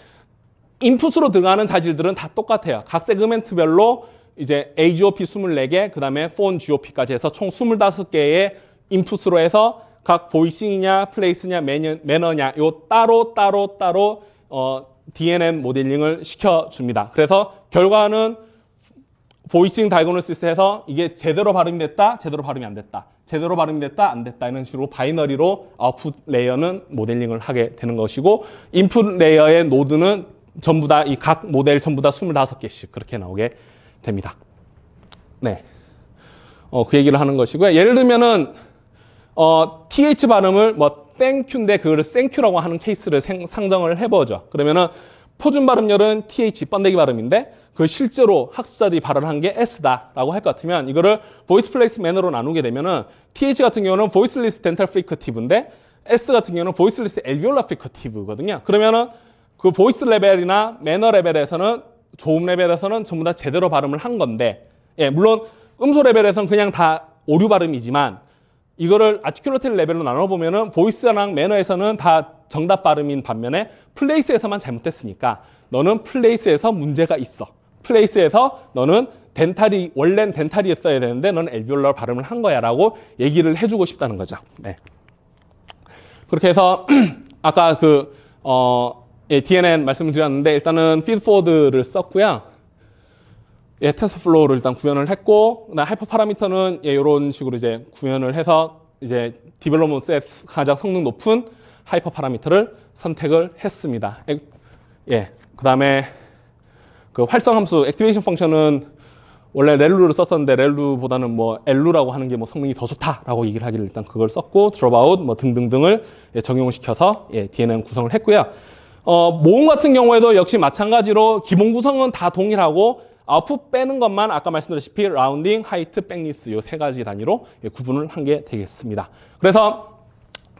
인풋으로 들어가는 자질들은 다 똑같아요. 각 세그멘트별로 이제 AGOP 24개, 그 다음에 폰 GOP까지 해서 총 25개의 인풋으로 해서 각 보이싱이냐, 플레이스냐, 매너냐, 요 따로 DNN 모델링을 시켜줍니다. 그래서 결과는 보이싱 다이그노시스에서 이게 제대로 발음이 됐다, 제대로 발음이 안 됐다, 제대로 발음이 됐다, 안 됐다 이런 식으로 바이너리로 아웃풋 레이어는 모델링을 하게 되는 것이고 인풋 레이어의 노드는 전부 다 이 각 모델 전부 다 25개씩 그렇게 나오게 됩니다. 네. 그 얘기를 하는 것이고요. 예를 들면은 TH 발음을 뭐 땡큐인데 그거를 생큐라고 하는 케이스를 상정을 해보죠. 그러면은 표준 발음열은 TH 번데기 발음인데 그 실제로 학습자들이 발언한 게 S다라고 할 것 같으면 이거를 보이스 플레이스 매너로 나누게 되면은 TH 같은 경우는 보이스리스 덴탈 프리커티브인데 S 같은 경우는 보이스리스 엘비올라 프리커티브거든요. 그러면은 그 보이스 레벨이나 매너 레벨에서는 조음 레벨에서는 전부 다 제대로 발음을 한 건데 예, 물론 음소 레벨에서는 그냥 다 오류 발음이지만 이거를 아티큘러티 레벨로 나눠보면은 보이스랑 매너에서는 다 정답 발음인 반면에 플레이스에서만 잘못됐으니까 너는 플레이스에서 문제가 있어. 플레이스에서 너는 덴탈이 원래는 덴탈이었어야 되는데 너는 엘비올라 발음을 한 거야라고 얘기를 해주고 싶다는 거죠. 네. 그렇게 해서 아까 그 예, DNN 말씀을 드렸는데 일단은 피드포워드를 썼고요. 예, 텐서플로우를 일단 구현을 했고, 그다음 하이퍼 파라미터는 예, 이런 식으로 이제 구현을 해서 이제 디벨롭먼트 셋 가장 성능 높은 하이퍼 파라미터를 선택을 했습니다. 예, 그다음에 그 활성 함수 액티베이션 펑션은 원래 렐루를 썼었는데 렐루보다는 뭐 엘루라고 하는 게 뭐 성능이 더 좋다라고 얘기를 하기를 일단 그걸 썼고 드롭아웃 뭐 등등등을 예, 적용을 시켜서 예, DNN 구성을 했고요. 모음 같은 경우에도 역시 마찬가지로 기본 구성은 다 동일하고 아웃풋 빼는 것만 아까 말씀드렸다시피 라운딩, 하이트, 백리스 이 세 가지 단위로 예, 구분을 한 게 되겠습니다. 그래서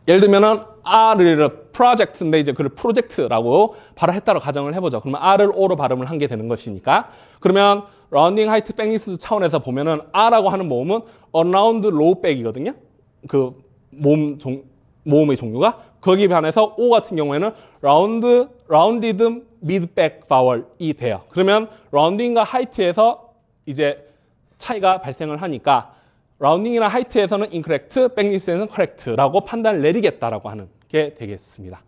예를 들면은 R을 프로젝트인데 이제 그걸 프로젝트라고 발음했다고 가정을 해보죠. 그러면 R을 O로 발음을 한 게 되는 것이니까 그러면 라운딩, 하이트, 백리스 차원에서 보면은 R라고 하는 모음은 어라운드 로우 백이거든요. 그 모음의 종류가 거기에 반해서 O 같은 경우에는 라운디드 미드백 바월이 돼요. 그러면 라운딩과 하이트에서 이제 차이가 발생을 하니까 라운딩이나 하이트에서는 incorrect, 백리스에서는 correct라고 판단을 내리겠다라고 하는 게 되겠습니다.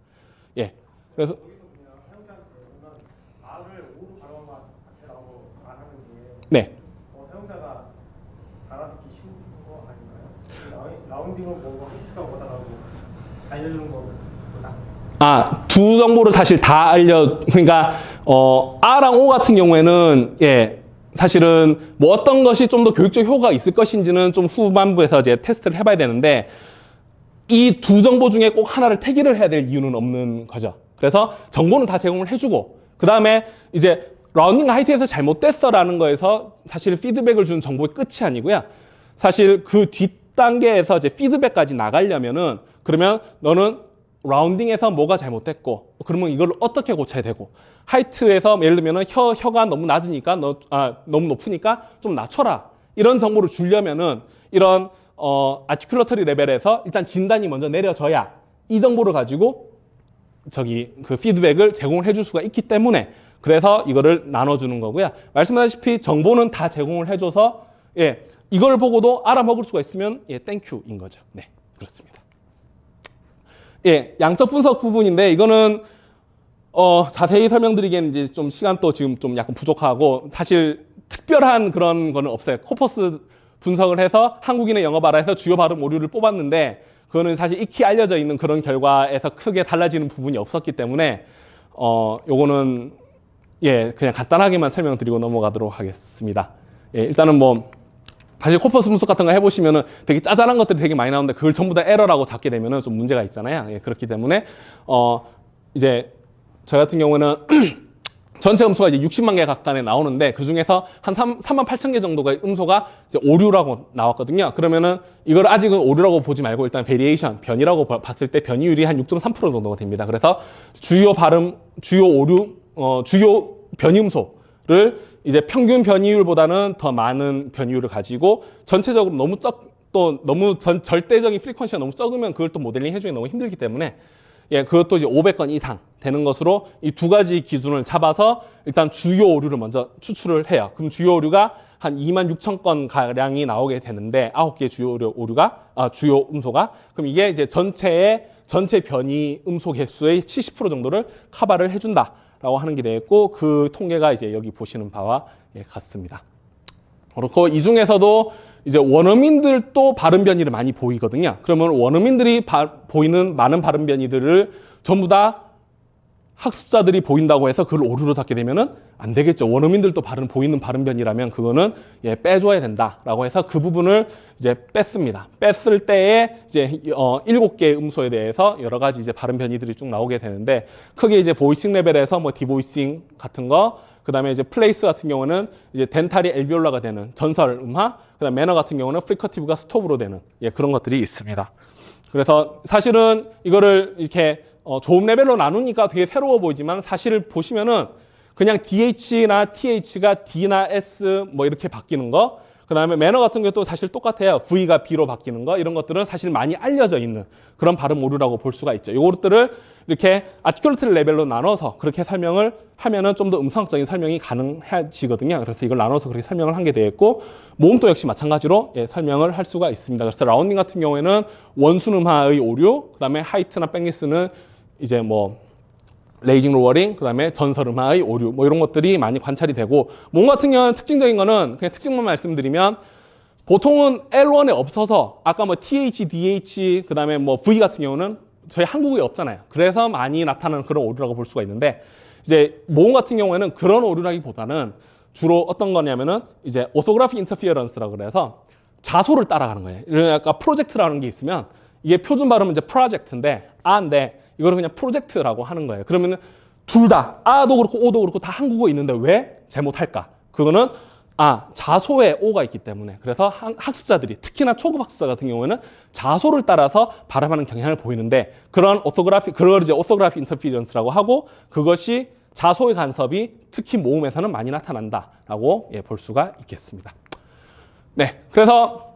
예. 그래서 여기서 그냥 사용자한테 그러면 R을 O로 발음하면 같아라고 말하는 게 네. 사용자가 알아듣기 쉬운 거 아닌가요? 라운딩은 뭐고 하이트가 뭐다라고 알려주는 거보다 두 정보를 사실 다 그러니까 R랑 O 같은 경우에는 예. 사실은 뭐 어떤 것이 좀 더 교육적 효과가 있을 것인지는 좀 후반부에서 이제 테스트를 해봐야 되는데 이 두 정보 중에 꼭 하나를 택일을 해야 될 이유는 없는 거죠. 그래서 정보는 다 제공을 해주고 그 다음에 이제 라운딩과 하이트에서 잘못됐어라는 거에서 사실 피드백을 주는 정보의 끝이 아니고요. 사실 그 뒷단계에서 이제 피드백까지 나가려면은 그러면 너는 라운딩에서 뭐가 잘못됐고 그러면 이걸 어떻게 고쳐야 되고 하이트에서 예를 들면 혀가 너무 낮으니까 너무 높으니까 좀 낮춰라 이런 정보를 주려면은 이런 아티큘러터리 레벨에서 일단 진단이 먼저 내려져야 이 정보를 가지고 그 피드백을 제공을 해줄 수가 있기 때문에 그래서 이거를 나눠주는 거고요. 말씀하셨다시피 정보는 다 제공을 해줘서 예 이걸 보고도 알아먹을 수가 있으면 예 땡큐인 거죠. 네 그렇습니다. 예, 양적 분석 부분인데 이거는 자세히 설명드리기에는 이제 좀 시간 또 지금 좀 약간 부족하고 사실 특별한 그런 거는 없어요. 코퍼스 분석을 해서 한국인의 영어 발음에서 주요 발음 오류를 뽑았는데 그거는 사실 익히 알려져 있는 그런 결과에서 크게 달라지는 부분이 없었기 때문에 요거는 예, 그냥 간단하게만 설명드리고 넘어가도록 하겠습니다. 예, 일단은 뭐 사실 코퍼스 분석 같은 거 해보시면은 되게 짜잘한 것들이 되게 많이 나오는데 그걸 전부 다 에러라고 잡게 되면은 좀 문제가 있잖아요. 예, 그렇기 때문에 이제 저 같은 경우는 전체 음소가 이제 60만 개 가까이 나오는데 그 중에서 한 3만 8천 개 정도가 음소가 이제 오류라고 나왔거든요. 그러면은 이걸 아직은 오류라고 보지 말고 일단 베리에이션 변이라고 봤을 때 변이율이 한 6.3% 정도가 됩니다. 그래서 주요 발음, 주요 오류, 주요 변이 음소를 이제 평균 변이율보다는 더 많은 변이율을 가지고 전체적으로 너무 너무 절대적인 프리퀀시가 너무 적으면 그걸 또 모델링 해주기 너무 힘들기 때문에 예, 그것도 이제 500건 이상 되는 것으로 이 두 가지 기준을 잡아서 일단 주요 오류를 먼저 추출을 해요. 그럼 주요 오류가 한 26,000건 가량이 나오게 되는데 9개 주요 주요 음소가 그럼 이게 이제 전체 변이 음소 개수의 70% 정도를 커버를 해준다. 라고 하는 게 되겠고 그 통계가 이제 여기 보시는 바와 예, 같습니다. 그렇고 이 중에서도 이제 원어민들도 발음 변이를 많이 보이거든요. 그러면 원어민들이 보이는 많은 발음 변이들을 전부 다 학습자들이 보인다고 해서 그걸 오류로 잡게 되면은 안 되겠죠. 원어민들도 보이는 발음 변이라면 그거는 빼줘야 된다라고 해서 그 부분을 이제 뺐습니다. 뺐을 때에 이제 7개의 음소에 대해서 여러 가지 이제 발음 변이들이 쭉 나오게 되는데 크게 이제 보이싱 레벨에서 뭐 디보이싱 같은 거, 그다음에 이제 플레이스 같은 경우는 이제 덴탈이 엘비올라가 되는 전설 음화, 그다음 매너 같은 경우는 프리커티브가 스톱으로 되는 그런 것들이 있습니다. 그래서 사실은 이거를 이렇게 조음 레벨로 나누니까 되게 새로워 보이지만 사실 보시면은 그냥 DH나 TH가 D나 S 뭐 이렇게 바뀌는 거, 그 다음에 매너 같은 것도 사실 똑같아요. V가 B로 바뀌는 거, 이런 것들은 사실 많이 알려져 있는 그런 발음 오류라고 볼 수가 있죠. 이것들을 이렇게 아티큘레이트 레벨로 나눠서 그렇게 설명을 하면은 좀 더 음성학적인 설명이 가능해지거든요. 그래서 이걸 나눠서 그렇게 설명을 한 게 되겠고, 모음도 역시 마찬가지로 설명을 할 수가 있습니다. 그래서 라운딩 같은 경우에는 원순음화의 오류, 그 다음에 하이트나 백리스는 이제 뭐 레이징 로어링, 그 다음에 전설음화의 오류, 뭐 이런 것들이 많이 관찰이 되고, 모음 같은 경우는 특징적인 거는 그냥 특징만 말씀드리면 보통은 L1에 없어서 아까 뭐 TH, DH, 그 다음에 뭐 V 같은 경우는 저희 한국에 없잖아요. 그래서 많이 나타나는 그런 오류라고 볼 수가 있는데, 이제 모음 같은 경우에는 그런 오류라기보다는 주로 어떤 거냐면은 이제 오소그래피 인터피어런스라고 그래서 자소를 따라가는 거예요. 그러니까 프로젝트라는 게 있으면 이게 표준 발음은 이제 프로젝트인데 아인데 이거를 그냥 프로젝트라고 하는 거예요. 그러면은 둘 다 아도 그렇고 오도 그렇고 다 한국어 있는데 왜 잘못할까? 그거는 자소에 오가 있기 때문에. 그래서 학습자들이 특히나 초급 학습자 같은 경우에는 자소를 따라서 발음하는 경향을 보이는데, 그런 그걸 이제 오소그래피 인터피런스라고 하고, 그것이 자소의 간섭이 특히 모음에서는 많이 나타난다라고 볼 수가 있겠습니다. 네, 그래서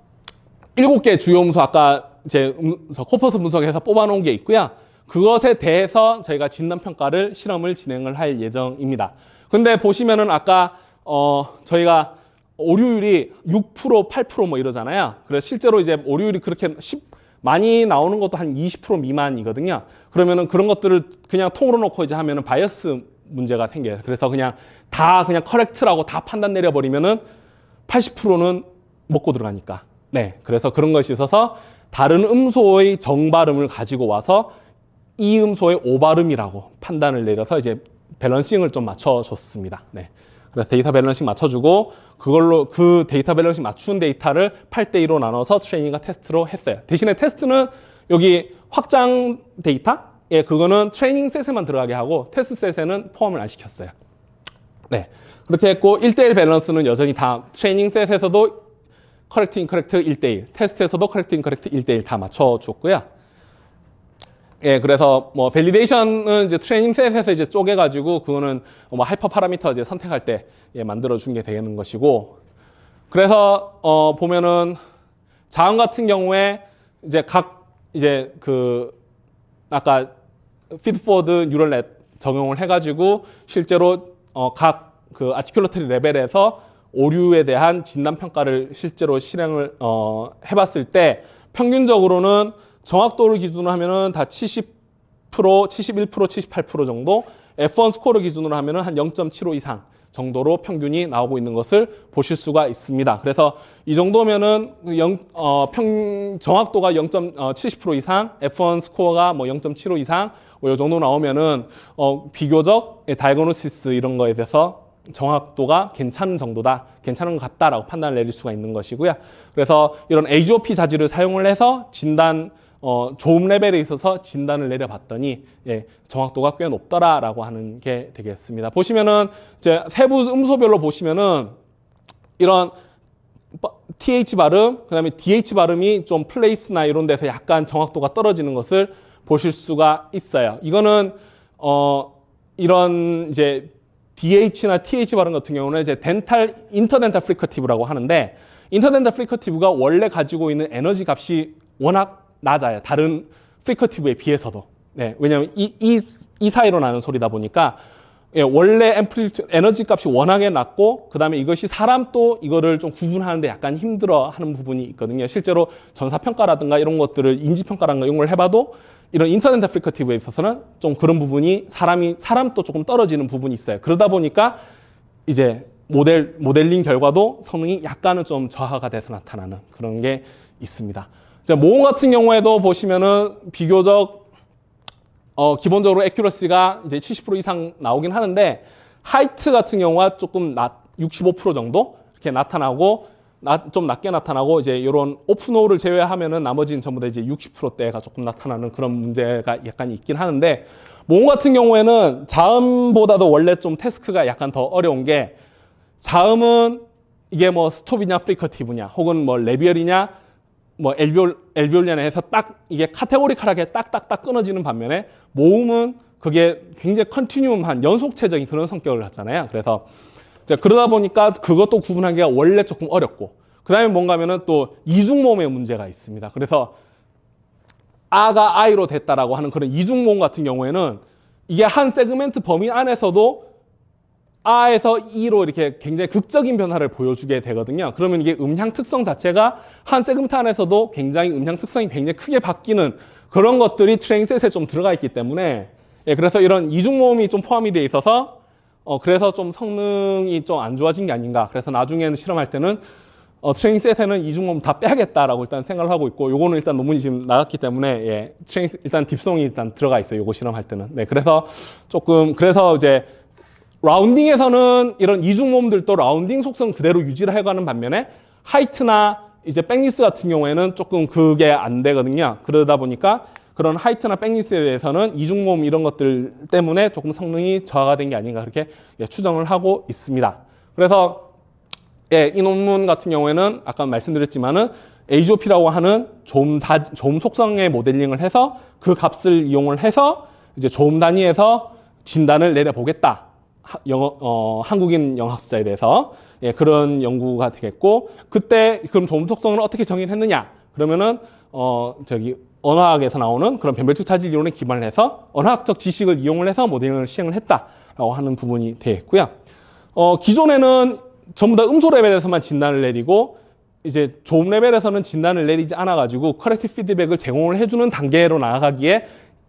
7개의 주요 음소 아까 제 코퍼스 분석에서 뽑아놓은 게 있고요. 그것에 대해서 저희가 진단평가를 실험을 진행을 할 예정입니다. 근데 보시면은 아까 저희가 오류율이 6%, 8% 뭐 이러잖아요. 그래서 실제로 이제 오류율이 그렇게 많이 나오는 것도 한 20% 미만이거든요. 그러면은 그런 것들을 그냥 통으로 놓고 이제 하면은 바이어스 문제가 생겨요. 그래서 그냥 커렉트라고 다 판단 내려버리면은 80%는 먹고 들어가니까. 네. 그래서 그런 것이 있어서 다른 음소의 정발음을 가지고 와서 이 음소의 오발음이라고 판단을 내려서 이제 밸런싱을 좀 맞춰줬습니다. 네. 그래서 데이터 밸런싱 맞춰주고, 그걸로 그 데이터 밸런싱 맞춘 데이터를 8대2로 나눠서 트레이닝과 테스트로 했어요. 대신에 테스트는 여기 확장 데이터, 그거는 트레이닝 셋에만 들어가게 하고 테스트 셋에는 포함을 안 시켰어요. 네. 그렇게 했고, 1대1 밸런스는 여전히 다 트레이닝 셋에서도 커렉트, 인커렉트 1대1, 테스트에서도 커렉트, 인커렉트 1대1 다 맞춰줬고요. 그래서 뭐 밸리데이션은 이제 트레이닝 셋에서 이제 쪼개가지고 그거는 뭐 하이퍼 파라미터 이제 선택할 때 만들어 준 게 되는 것이고, 그래서 보면은 자음 같은 경우에 이제 이제 아까 피드포워드 뉴럴넷 적용을 해가지고 실제로 각 아티큘러터리 레벨에서 오류에 대한 진단 평가를 실제로 실행을 해봤을 때 평균적으로는 정확도를 기준으로 하면은 다 70%, 71%, 78% 정도, F1 스코어를 기준으로 하면은 한 0.75 이상 정도로 평균이 나오고 있는 것을 보실 수가 있습니다. 그래서 이 정도면은 정확도가 0.70% 이상, F1 스코어가 뭐 0.75 이상, 뭐 이 정도 나오면은 비교적 다이그노시스 이런 거에 대해서 정확도가 괜찮은 정도다, 괜찮은 것 같다라고 판단을 내릴 수가 있는 것이고요. 그래서 이런 AGOP 자질을 사용을 해서 조음 레벨에 있어서 진단을 내려봤더니 정확도가 꽤 높더라라고 하는 게 되겠습니다. 보시면은 이제 세부 음소별로 보시면은 이런 TH 발음, 그다음에 DH 발음이 좀 플레이스나 이런 데서 약간 정확도가 떨어지는 것을 보실 수가 있어요. 이거는 이런 이제 DH나 TH 발음 같은 경우는 이제 인터덴탈 프리커티브라고 하는데, 인터덴탈 프리커티브가 원래 가지고 있는 에너지 값이 워낙 낮아요. 다른 프리커티브에 비해서도. 네, 왜냐하면 이 사이로 나는 소리다 보니까 원래 에너지 값이 워낙에 낮고, 그 다음에 이것이 사람도 이거를 좀 구분하는데 약간 힘들어하는 부분이 있거든요. 실제로 전사평가라든가 이런 것들을 인지평가라든가 이런 걸 해봐도 이런 인터넷 프리커티브에 있어서는 좀 그런 부분이 사람도 조금 떨어지는 부분이 있어요. 그러다 보니까 이제 모델링 결과도 성능이 약간은 좀 저하가 돼서 나타나는 그런 게 있습니다. 모음 같은 경우에도 보시면은 비교적 기본적으로 액큐러시가 이제 70% 이상 나오긴 하는데 하이트 같은 경우가 조금 65% 정도 이렇게 나타나고 좀 낮게 나타나고 이제 이런 오픈홀을 제외하면은 나머지는 전부 다 이제 60%대가 조금 나타나는 그런 문제가 약간 있긴 하는데 모음 같은 경우에는 자음보다도 원래 좀 태스크가 약간 더 어려운 게 자음은 이게 뭐 스톱이냐 프리커티브냐 혹은 뭐 레비얼이냐 뭐 엘비올리냐 해서 딱 이게 카테고리컬하게 딱딱딱 끊어지는 반면에 모음은 그게 굉장히 컨티뉴엄한 연속체적인 그런 성격을 갖잖아요. 그래서 이제 그러다 보니까 그것도 구분하기가 원래 조금 어렵고 그 다음에 뭔가 하면은 또 이중모음의 문제가 있습니다. 그래서 아가 아이로 됐다라고 하는 그런 이중모음 같은 경우에는 이게 한 세그멘트 범위 안에서도 아에서 이로 이렇게 굉장히 극적인 변화를 보여주게 되거든요. 그러면 이게 음향 특성 자체가 한 세그멘트 안에서도 굉장히 음향 특성이 굉장히 크게 바뀌는 그런 것들이 트레이닝셋에 좀 들어가 있기 때문에 그래서 이런 이중모음이 좀 포함이 되어 있어서 그래서 좀 성능이 좀 안 좋아진 게 아닌가. 그래서 나중에는 실험할 때는 트레이닝 셋에는 이중모음 다 빼야겠다라고 일단 생각을 하고 있고 요거는 일단 논문이 지금 나갔기 때문에 일단 딥송이 일단 들어가 있어요. 요거 실험할 때는. 네, 그래서 그래서 이제 라운딩에서는 이런 이중모음들도 라운딩 속성 그대로 유지를 해가는 반면에 하이트나 이제 백리스 같은 경우에는 조금 그게 안 되거든요. 그러다 보니까 그런 하이트나 백리스에 대해서는 이중모음 이런 것들 때문에 조금 성능이 저하가 된 게 아닌가 그렇게 추정을 하고 있습니다. 그래서 이 논문 같은 경우에는 아까 말씀드렸지만은 AGOP라고 하는 조음 속성의 모델링을 해서 그 값을 이용을 해서 이제 조음 단위에서 진단을 내려보겠다. 한국인 영학자에 대해서 그런 연구가 되겠고 그때 그럼 조음 속성을 어떻게 정의를 했느냐? 그러면은 언어학에서 나오는 그런 변별적 차질 이론에 기반을 해서 언어학적 지식을 이용을 해서 모델링을 시행을 했다라고 하는 부분이 되겠고요. 기존에는 전부 다 음소 레벨에서만 진단을 내리고 이제 조음 레벨에서는 진단을 내리지 않아가지고 커렉티브 피드백을 제공을 해주는 단계로 나아가기에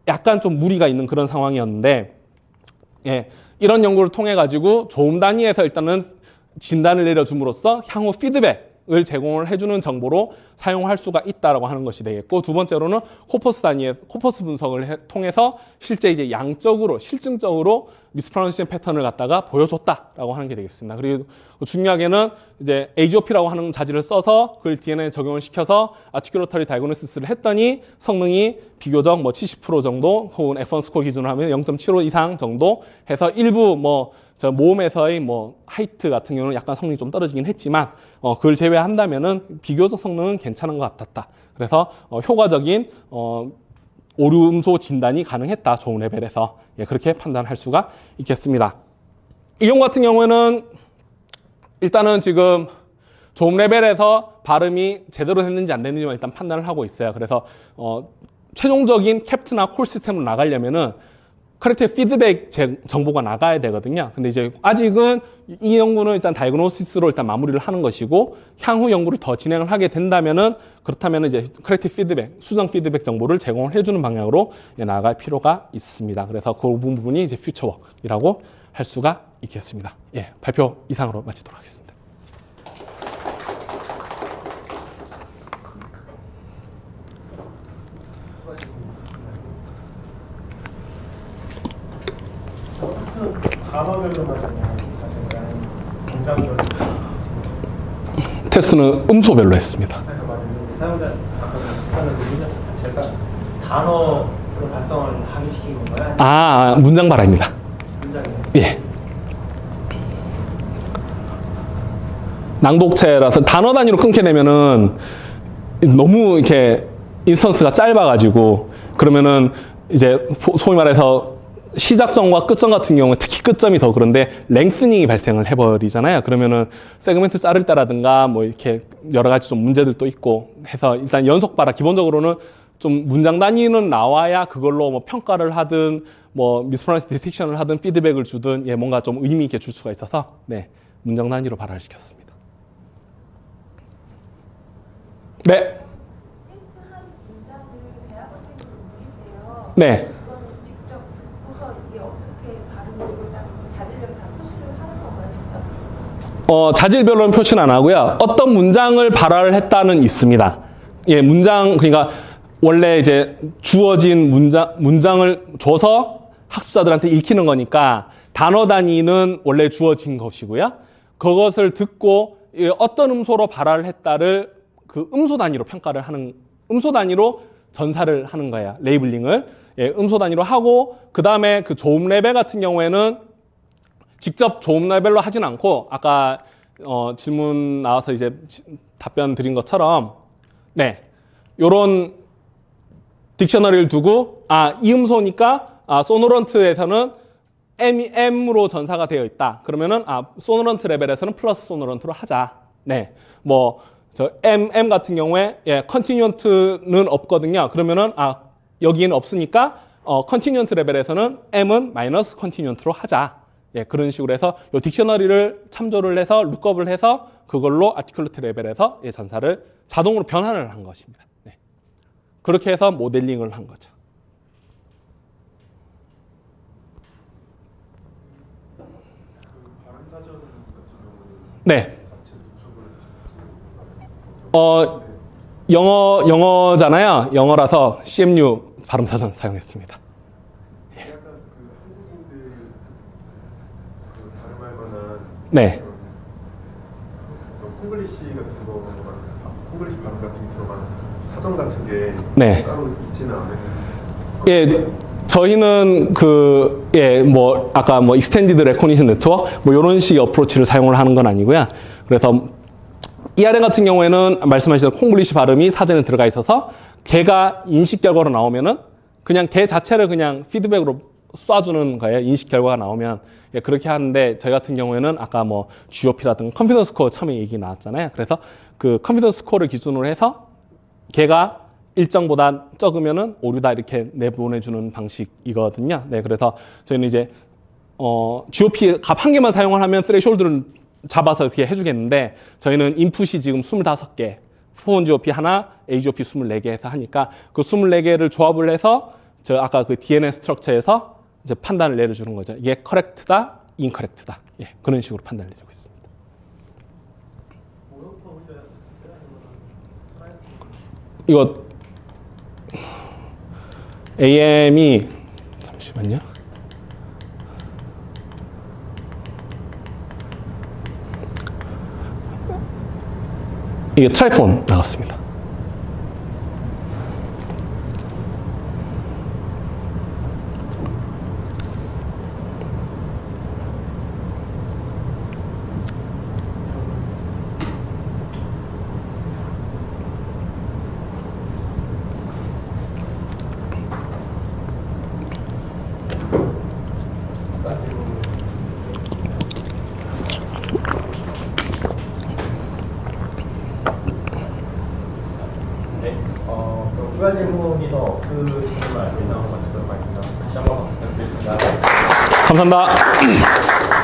약간 좀 무리가 있는 그런 상황이었는데 이런 연구를 통해 가지고 조음 단위에서 일단은 진단을 내려줌으로써 향후 피드백을 제공을 해주는 정보로 사용할 수가 있다라고 하는 것이 되겠고 두 번째로는 코퍼스 코퍼스 분석을 통해서 실제 이제 양적으로 실증적으로 미스프로넌시에이션 패턴을 갖다가 보여줬다라고 하는 게 되겠습니다. 그리고 중요하게는 이제 AGOP라고 하는 자질을 써서 그걸 DNA에 적용을 시켜서 아티큘러터리 다이그노시스를 했더니 성능이 비교적 뭐 70% 정도 혹은 F1 스코어 기준으로 하면 0.75 이상 정도 해서 일부 모음에서의 하이트 같은 경우는 약간 성능이 좀 떨어지긴 했지만 그걸 제외한다면은 비교적 성능은 괜찮은 것 같았다. 그래서 효과적인 오류음소 진단이 가능했다. 조음 레벨에서 그렇게 판단할 수가 있겠습니다. 이 경우 같은 경우에는 일단은 지금 조음 레벨에서 발음이 제대로 됐는지 안 됐는지만 일단 판단을 하고 있어요. 그래서 최종적인 캡트나 콜 시스템으로 나가려면은 커렉티브 피드백 정보가 나가야 되거든요. 근데 이제 아직은 이 연구는 일단 다이그노시스로 일단 마무리를 하는 것이고 향후 연구를 더 진행을 하게 된다면은 그렇다면은 이제 커렉티브 피드백, 수정 피드백 정보를 제공을 해주는 방향으로 나아갈 필요가 있습니다. 그래서 그 부분이 이제 퓨처워크이라고 할 수가 있겠습니다. 발표 이상으로 마치도록 하겠습니다. 단어별로만 하시나요? 문장별로? 테스트는 음소별로 했습니다. 사용자 아까 비슷한 부분이 제가 단어로 발성을 하게 시킨 건가요? 문장 발화입니다. 문장이요? 예. 낭독체라서 단어 단위로 끊게 되면은 너무 이렇게 인스턴스가 짧아가지고 그러면은 이제 소위 말해서 시작점과 끝점 같은 경우는 특히 끝점이 더 그런데 랭스닝이 발생을 해버리잖아요. 그러면은 세그멘트 자를 때라든가 이렇게 여러 가지 좀 문제들도 있고 해서 일단 연속 발화 기본적으로는 좀 문장 단위는 나와야 그걸로 평가를 하든 미스프로넌시 디텍션을 하든 피드백을 주든 뭔가 좀 의미 있게 줄 수가 있어서 문장 단위로 발화를 시켰습니다. 네. 테스트한 문장을 대학원생으로 옮긴대요. 네. 그거는 직접 듣고서 이게 어떻게 발음되고 자질력 다 표시를 하는 건가요, 직접? 자질별로는 표시는 안 하고요. 어떤 문장을 발화를 했다는 있습니다. 문장 그러니까 원래 이제 주어진 문장을 줘서 학습자들한테 읽히는 거니까 단어 단위는 원래 주어진 것이고요. 그것을 듣고 어떤 음소로 발화를 했다를 그 음소 단위로 평가를 하는, 음소 단위로 전사를 하는 거예요. 레이블링을. 예, 음소 단위로 하고, 그 다음에 그 조음 레벨 같은 경우에는 직접 조음 레벨로 하진 않고, 아까 질문 나와서 이제 답변 드린 것처럼, 네, 요런 딕셔너리를 두고, 이 음소니까, 소노런트에서는 M으로 전사가 되어 있다. 그러면은, 소노런트 레벨에서는 플러스 소노런트로 하자. 네, 뭐, M 같은 경우에, 예, 컨티뉴언트는 없거든요. 그러면은, 여기는 없으니까, 컨티뉴언트 레벨에서는 M은 마이너스 컨티뉴언트로 하자. 예, 그런 식으로 해서 요 딕셔너리를 참조를 해서 룩업을 해서 그걸로 아티큘레이트 레벨에서 예, 전사를 자동으로 변환을 한 것입니다. 네. 그렇게 해서 모델링을 한 거죠. 발음 사전 같은 경우는 네. 자체 구축을 영어잖아요. 영어라서 CMU 발음사전 사용했습니다. 약간 그 한국인들 그 발음할 만한 네. 그런 콩글리시 같은 거, 콩글리시 발음 같은 게 들어간 사전 같은 게 네. 따로 있지는 않아요. 예, 저희는 뭐 아까 뭐 익스텐디드 레코니션 네트워크 뭐 이런 식의 어프로치를 사용을 하는 건 아니고요. 그래서 ERN 같은 경우에는 말씀하신 콩글리시 발음이 사전에 들어가 있어서 걔가 인식 결과로 나오면은 그냥 걔 자체를 그냥 피드백으로 쏴주는 거예요. 인식 결과가 나오면. 예, 그렇게 하는데 저희 같은 경우에는 아까 뭐 GOP라든가 컨피던스 스코어 처음에 얘기 나왔잖아요. 그래서 그 컨피던스 스코어를 기준으로 해서 걔가 일정보다 적으면은 오류다 이렇게 내보내주는 방식이거든요. 네, 그래서 저희는 이제 GOP 값 한 개만 사용을 하면 스레숄드를 잡아서 이렇게 해주겠는데 저희는 인풋이 지금 25개, 포온 GOP 하나, AGOP 24개 해서 하니까 그 24개를 조합을 해서 저 아까 그 DNS 스트럭처에서 이제 판단을 내려주는 거죠. 이게 커렉트다, 인커렉트다. 예, 그런 식으로 판단을 내리고 있습니다. 이거 AM이 잠시만요. 이게 트라이폰 나갔습니다. 그럼 추가 질문이 더 없으시면 예상하고 말씀 다시 한번 부탁드리겠습니다. 감사합니다.